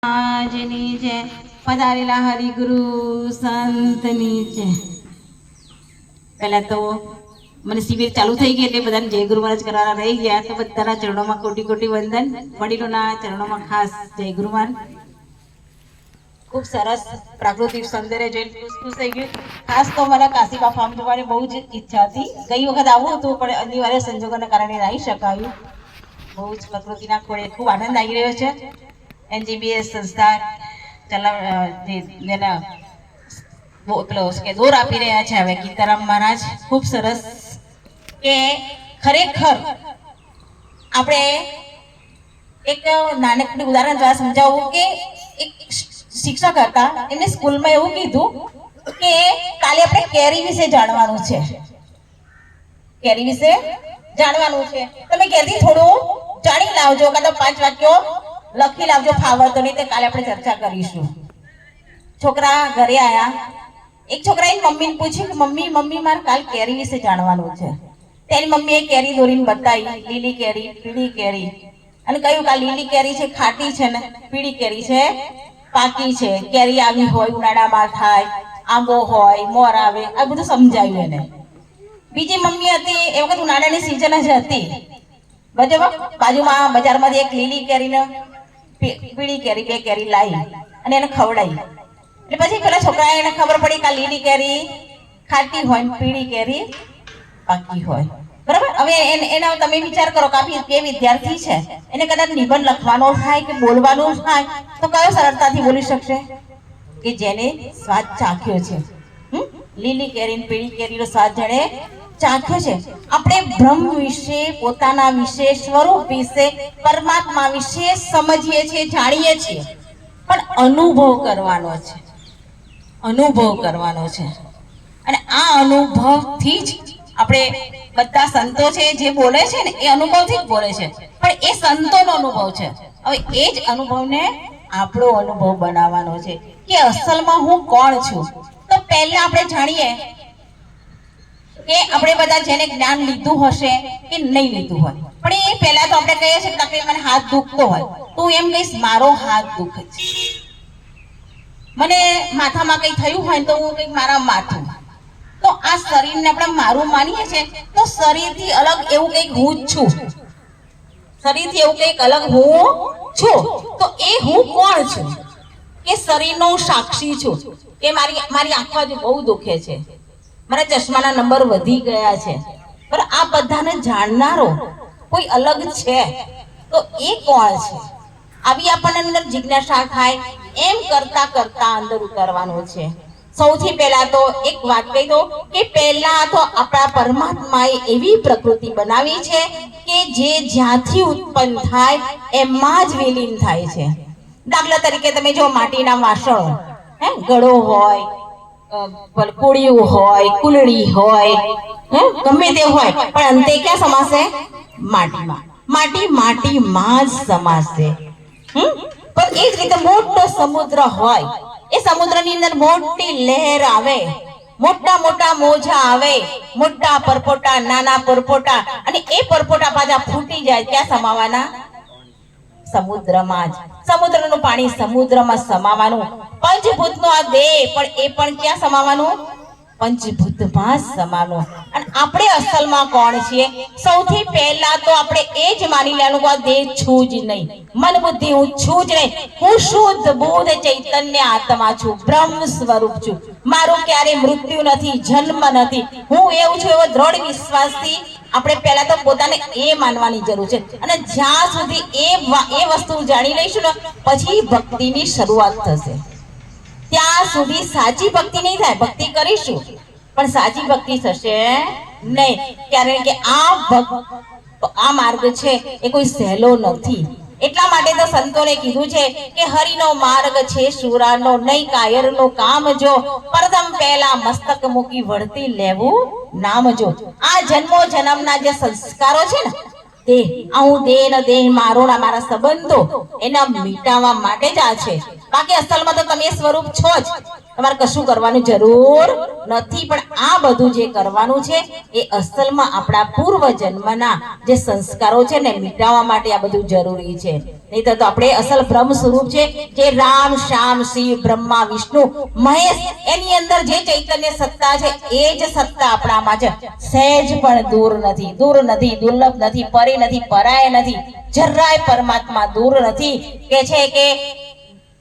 આજની છે પધારેલા હરિગુરુ સંતની છે. પહેલા તો મને શિબિર ચાલુ થઈ ગઈ એટલે બધાને જય ગુરુ મહારાજ કરવાના રહી ગયા, તો બધાના ચરણોમાં કોટી કોટી વંદન. વડીલોના ચરણોમાં ખાસ જય ગુરુ મહારાજ. ખૂબ સરસ પ્રાકૃતિક સૌંદર્ય જોઈને ખુશ થઈ ગયું. ખાસ તો મારા કાશીબા ફાર્મ જોવાની બહુ જ ઈચ્છા હતી. ગઈ વખત આવું હતું પણ અનિવાર્ય સંજોગોના કારણે નહીં શકાયું. બહુ જ પ્રકૃતિના ખોળે ખૂબ આનંદ આવી રહ્યો છે. NGBS સંસ્થા જેના દોર આપી રહ્યા છે હવે ગીતારામ મહારાજ. ખૂબ સરસ કે ખરેખર આપણે એક નાનકડું ઉદાહરણ દ્વારા સમજાવવું કે એક શિક્ષક હતા, એમને સ્કૂલમાં એવું કીધું કે કાલે આપણે કેરી વિશે જાણવાનું છે. કેરી વિશે જાણવાનું છે, તમે ઘેરથી થોડું જાણી લાવજો, કાં તો 5 વાક્યો લખી લાવજો, ફાવતો નહીં તે કાલે આપણે ચર્ચા કરીશું. છોકરા ઘરે આયા, એક છોકરાએ મમ્મીને પૂછ્યું કે મમ્મી મારે કાલ કેરી વિશે જાણવાનું છે. તેની મમ્મીએ કેરી દોરીને બતાવી, લીલી કેરી, પીળી કેરી, અને કહ્યું કે લીલી કેરી છે ખાટી છે ને પીળી કેરી છે પાકી છે. કેરી આવી હોય ઉનાળામાં થાય, આંબો હોય, મોર આવે, આ બધું સમજાવ્યું એને. બીજી મમ્મી હતી, એ વખત ઉનાળાની સિઝન જ હતી, બરાબર. બાજુમાં બજારમાંથી એક લીલી કેરીને પીળી કેરી, 2 કેરી લાવી અને એને ખવડાવી. એટલે પછી પેલા છોકરાએ એને ખબર પડી કે લીલી કેરી ખાટી હોય ને પીળી કેરી પાકી હોય, બરાબર. હવે એના તમે વિચાર કરો કે વિદ્યાર્થી છે, એને કદાચ નિબંધ લખવાનો થાય કે બોલવાનું થાય તો કયો સરળતાથી બોલી શકશે? કે જેને સ્વાદ ચાખ્યો છે. લીલી કેરી ને પીળી કેરીનો સ્વાદ જેને ચાખ્યો છે. આપણે બ્રહ્મ વિશે, પોતાના વિશે, સ્વરૂપ વિશે, પરમાત્મા વિશે સમજીએ છીએ, જાણીએ છીએ, પણ અનુભવ કરવાનો છે. અનુભવ કરવાનો છે. અને આ અનુભવથી જ આપણે બધા સંતો છે જે બોલે છે ને એ અનુભવથી જ બોલે છે, પણ એ સંતોનો અનુભવ છે. હવે એ જ અનુભવને આપણો અનુભવ બનાવવાનો છે કે અસલમાં હું કોણ છું. તો પહેલા આપણે જાણીએ કે આપણે બધા જેને જ્ઞાન લીધું હશે કે નહીં લીધું હોય, પણ એ પહેલા તો આપણે કહીએ છીએ કે મને હાથ દુખતો હોય તો એમ કહીશ મારો હાથ દુખે છે. મને માથામાં કંઈ થયું હોય તો હું કંઈક મારા માથું. તો આ શરીરને આપણે મારું માનીએ છીએ, તો શરીરથી અલગ એવું કંઈક હું જ છું. શરીરથી એવું કંઈક અલગ હું છું. તો એ હું કોણ છું? કે શરીરનો હું સાક્ષી છું કે મારી આંખો જ બહુ દુખે છે, મારા ચશ્માના નંબર વધી ગયા છે, પણ આ બધાને જાણનારો કોઈ અલગ છે, તો એ કોણ છે? આવી આપણને અંદર જિજ્ઞાસા થાય. એમ કરતા કરતા અંદર ઉતરવાનું છે. સૌથી પહેલા તો એક વાત કહી દો કે પહેલા તો આપણા પરમાત્માએ એવી પ્રકૃતિ બનાવી છે કે જે જ્યાંથી ઉત્પન્ન થાય એમાં જ વિલીન થાય છે. દાખલા તરીકે તમે જો માટીના વાસણો, ઘડો હોય, કોળિયું હોય, કુલડી હોય, ગમે તે હોય, પણ અંતે ક્યાં સમાશે? માટીમાં. માટીમાં જ સમાશે. પણ એ જ રીતે મોટો સમુદ્ર હોય, એ સમુદ્રની અંદર મોટી લહેર આવે, મોટા મોટા મોજા આવે, મોટા પરપોટા, નાના પરપોટા, અને એ પરપોટા પાછા ફૂટી જાય, ક્યાં સમાવાના? સમુદ્રમાં જ. સમુદ્રનું પાણી સમુદ્રમાં સમાવાનું. પંચભૂતનો આ દેહ પણ એ પણ ક્યાં સમાવાનું? પંચભૂતમાં જ સમાવાનું. અને આપણે અસલમાં કોણ છીએ? સૌથી પહેલા તો આપણે એ જ માની લેવાનું કે આ દેહ છું જ નહીં, મન બુદ્ધિ હું છું જ નહીં. હું શુદ્ધ બુદ્ધ ચૈતન્ય આત્મા છું, બ્રહ્મ સ્વરૂપ છું. મારું ક્યારે મૃત્યુ નથી, જન્મ નથી. હું એવું છું એવો દ્રઢ વિશ્વાસથી આપણે પહેલા તો પોતાને એ માનવાની જરૂર છે. અને જ્યાં સુધી એ વસ્તુ જાણી લઈશું ને પછી ભક્તિની શરૂઆત થશે. ત્યાં સુધી સાચી ભક્તિ નહીં થાય. ભક્તિ કરીશું પણ સાચી ભક્તિ થશે નહીં, કારણ કે આ માર્ગ છે એ કોઈ સહેલો નથી. એટલા માટે તો સંતોને કીધું છે કે હરિનો માર્ગ છે શુરાનો, નહીં કાયરનું કામ જો. પ્રથમ પહેલા મસ્તક મૂકી વળતી લેવું નામ જો. આ જન્મો જન્મના જે સંસ્કારો છે ને તે હું દેહ મારો ના મારા સંબંધો એના મીટાવા માટે જ આ છે. બાકી અસલમાં તો તમે સ્વરૂપ છો જ, તમારે કશું કરવાની જરૂર નથી, પણ આ બધું જે કરવાનું છે એ અસલમાં આપણા પૂર્વ જન્મના જે સંસ્કારો છે ને મિટાવવા માટે આ બધું જરૂરી છે. નહીં તો આપણે અસલ બ્રહ્મ સ્વરૂપ છે જે રામ શ્યામ શિવ બ્રહ્મા વિષ્ણુ મહેશ, એની અંદર જે ચૈતન્ય સત્તા છે એ જ સત્તા આપણામાં છે. સહેજ પણ દૂર નથી, દુર્લભ નથી, પરે નથી, પરાય નથી, જરાય પરમાત્મા દૂર નથી. કે છે કે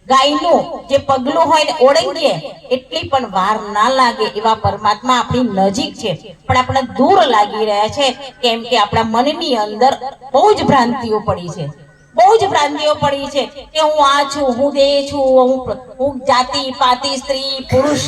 ગાયનું જે પગલું હોય ને ઓળંગીએ એટલી પણ વાર ના લાગે એવા પરમાત્મા આપણી નજીક છે, પણ આપણે દૂર લાગી રહ્યા છે. કેમ કે આપણા મનની અંદર બહુ જ ભ્રાંતિઓ પડી છે, બહુ જ ભ્રાંતિઓ પડી છે કે હું આ છું, હું દેહ છું, હું જાતિ પાતિ સ્ત્રી પુરુષ,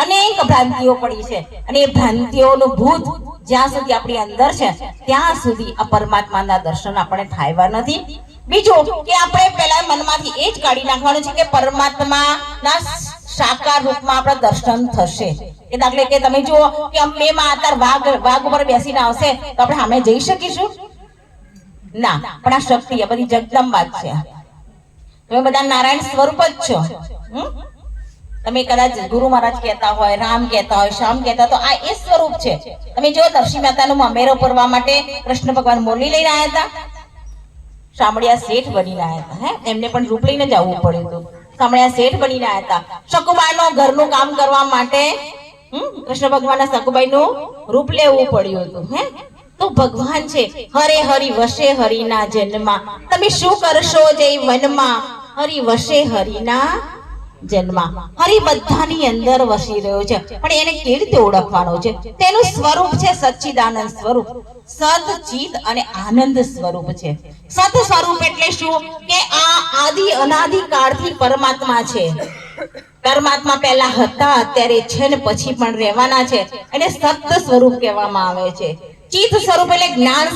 અનેક ભ્રાંતિઓ પડી છે. અને એ ભ્રાંતિઓનું ભૂત જ્યાં સુધી આપણી અંદર છે ત્યાં સુધી આ પરમાત્માના દર્શન આપણે થાયવા નથી. બીજું કે આપણે પહેલા મનમાંથી એ જ કાઢી નાખવાનું છે કે પરમાત્માના સાકાર રૂપમાં આપણા દર્શન થશે. કે દાખલે કે તમે જુઓ કે અંબેમાં અત્યારે વાઘ ઉપર બેસીને આવશે તો આપણે સામે જઈ શકીશું? ના, પણ આ શક્તિ આ બધી જગદંબા જ છે. તમે બધા નારાયણ સ્વરૂપ જ છો. તમે કદાચ ગુરુ મહારાજ કહેતા હોય, રામ કહેતા હોય, શ્યામ કહેતા, તો આ એ સ્વરૂપ છે. તમે જો દર્શી માતાનો મામેરો ભરવા માટે કૃષ્ણ ભગવાન મોરલી લઈને આવ્યા હતા, શામળિયા શેઠ બનીને આવ્યા હતા. એમને પણ રૂપ લઈને જ આવવું પડ્યું હતું. શામળિયા શેઠ બનીને આવ્યા હતા. સકુબાઈનો ઘરનું કામ કરવા માટે કૃષ્ણ ભગવાનના સકુબાઈનું રૂપ લેવું પડ્યું હતું. તો ભગવાન છે હરે હરિ વસે હરિના જન્મા, તમે શું કરશો જય વનમાં, હરિ વસે હરિના જન્મા. હરિ બધાની અંદર વસી રહ્યો છે, પણ એને કેવી રીતે ઓળખવાનો છે? તેનું સ્વરૂપ છે સચ્ચિદાનંદ સ્વરૂપ, સત ચિત અને આનંદ સ્વરૂપ છે. સત સ્વરૂપ એટલે શું? કે આ આદિ અનાદિ કાળથી પરમાત્મા છે. પરમાત્મા પહેલા હતા, અત્યારે છે ને પછી પણ રહેવાના છે. એને સત સ્વરૂપ કહેવામાં આવે છે. ચિત સ્વરૂપ એટલે જ્ઞાન